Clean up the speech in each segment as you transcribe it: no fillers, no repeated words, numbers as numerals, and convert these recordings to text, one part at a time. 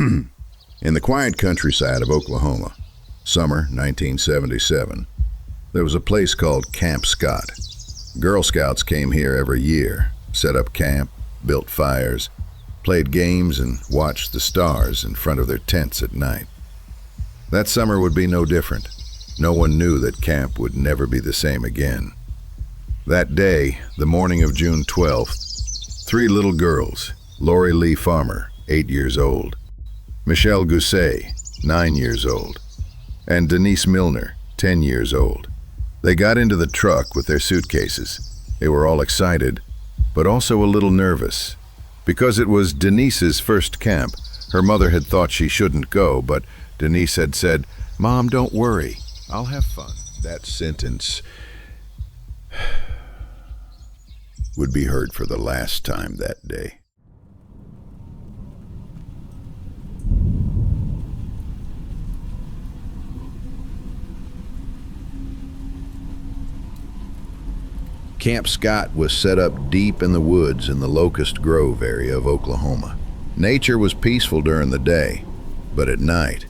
In the quiet countryside of Oklahoma, summer 1977, there was a place called Camp Scott. Girl Scouts came here every year, set up camp, built fires, played games, and watched the stars in front of their tents at night. That summer would be no different. No one knew that camp would never be the same again. That day, the morning of June 12th, three little girls, Lori Lee Farmer, 8 years old, Michele Guse, 9 years old, and Denise Milner, 10 years old. They got into the truck with their suitcases. They were all excited, but also a little nervous. Because it was Denise's first camp, her mother had thought she shouldn't go, but Denise had said, "Mom, don't worry, I'll have fun." That sentence would be heard for the last time that day. Camp Scott was set up deep in the woods in the Locust Grove area of Oklahoma. Nature was peaceful during the day, but at night,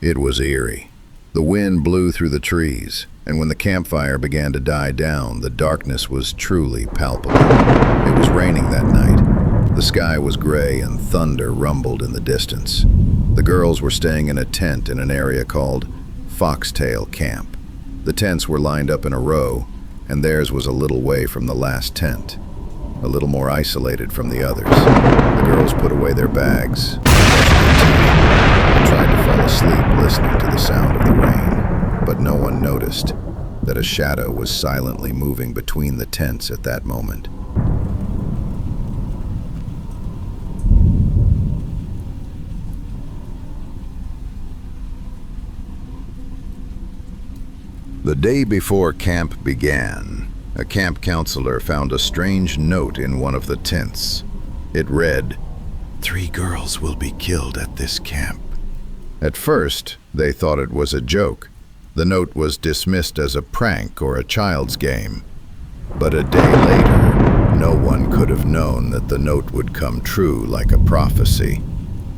it was eerie. The wind blew through the trees, and when the campfire began to die down, the darkness was truly palpable. It was raining that night. The sky was gray and thunder rumbled in the distance. The girls were staying in a tent in an area called Foxtail Camp. The tents were lined up in a row, and theirs was a little way from the last tent, a little more isolated from the others. The girls put away their bags, and tried to fall asleep listening to the sound of the rain, but no one noticed that a shadow was silently moving between the tents at that moment. The day before camp began, a camp counselor found a strange note in one of the tents. It read, "3 girls will be killed at this camp." At first, they thought it was a joke. The note was dismissed as a prank or a child's game. But a day later, no one could have known that the note would come true like a prophecy.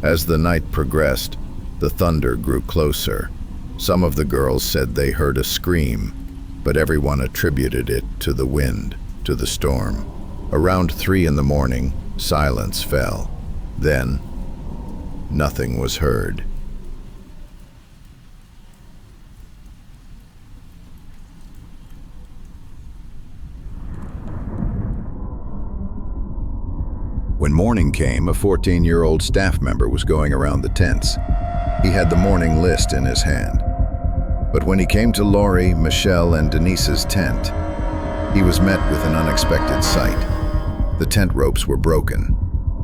As the night progressed, the thunder grew closer. Some of the girls said they heard a scream, but everyone attributed it to the wind, to the storm. Around 3 in the morning, silence fell. Then, nothing was heard. When morning came, a 14-year-old staff member was going around the tents. He had the morning list in his hand. But when he came to Lori, Michele, and Denise's tent, he was met with an unexpected sight. The tent ropes were broken,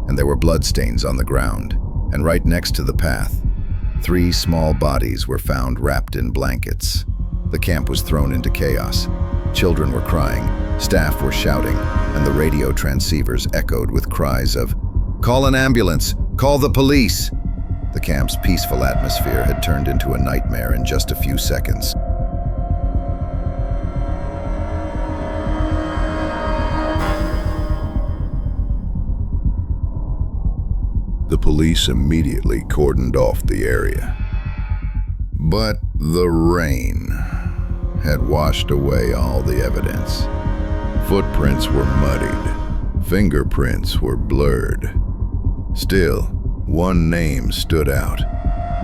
and there were bloodstains on the ground. And right next to the path, 3 small bodies were found wrapped in blankets. The camp was thrown into chaos. Children were crying, staff were shouting, and the radio transceivers echoed with cries of, "Call an ambulance! Call the police!" The camp's peaceful atmosphere had turned into a nightmare in just a few seconds. The police immediately cordoned off the area. But the rain had washed away all the evidence. Footprints were muddied. Fingerprints were blurred. Still, one name stood out: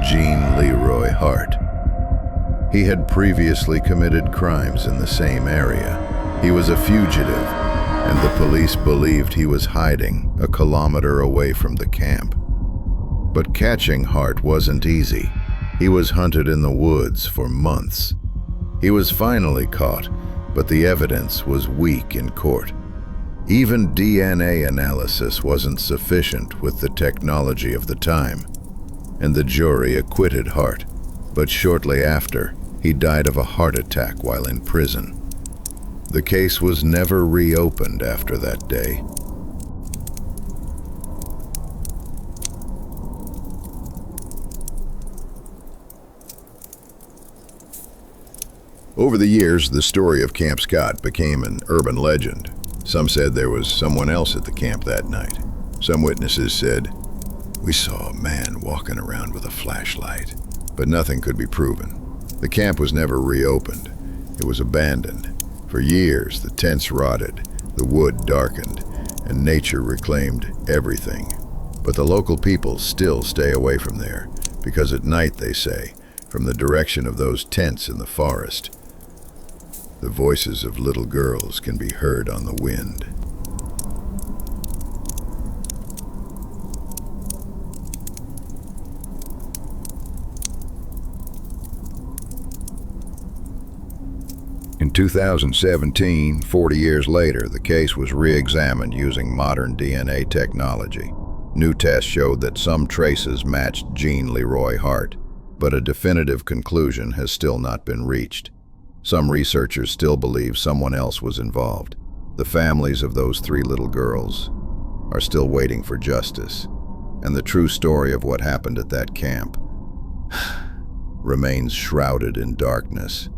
Gene Leroy Hart. He had previously committed crimes in the same area. He was a fugitive, and the police believed he was hiding a kilometer away from the camp. But catching Hart wasn't easy. He was hunted in the woods for months. He was finally caught, but the evidence was weak in court. Even DNA analysis wasn't sufficient with the technology of the time, and the jury acquitted Hart. But shortly after, he died of a heart attack while in prison. The case was never reopened after that day. Over the years, the story of Camp Scott became an urban legend. Some said there was someone else at the camp that night. Some witnesses said, We saw a man walking around with a flashlight, but nothing could be proven. The camp was never reopened. It was abandoned. For years, the tents rotted, the wood darkened, and nature reclaimed everything. But the local people still stay away from there, because at night, they say, from the direction of those tents in the forest, the voices of little girls can be heard on the wind. In 2017, 40 years later, the case was re-examined using modern DNA technology. New tests showed that some traces matched Gene Leroy Hart, but a definitive conclusion has still not been reached. Some researchers still believe someone else was involved. The families of those 3 little girls are still waiting for justice, and the true story of what happened at that camp remains shrouded in darkness.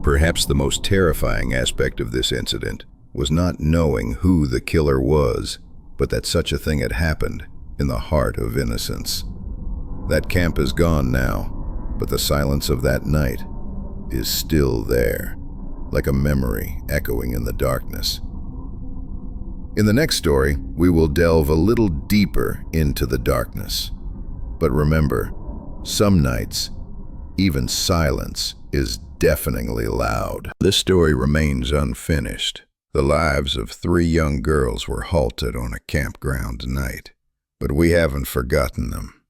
Perhaps the most terrifying aspect of this incident was not knowing who the killer was, but that such a thing had happened in the heart of innocence. That camp is gone now, but the silence of that night is still there, like a memory echoing in the darkness. In the next story, we will delve a little deeper into the darkness. But remember, some nights, even silence is deafeningly loud. This story remains unfinished. The lives of 3 young girls were halted on a campground night, but we haven't forgotten them.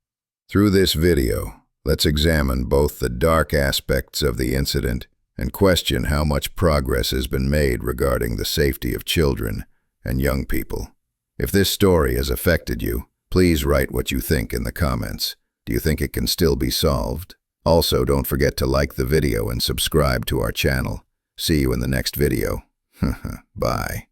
Through this video, let's examine both the dark aspects of the incident and question how much progress has been made regarding the safety of children and young people. If this story has affected you, please write what you think in the comments. Do you think it can still be solved? Also, don't forget to like the video and subscribe to our channel. See you in the next video. Bye.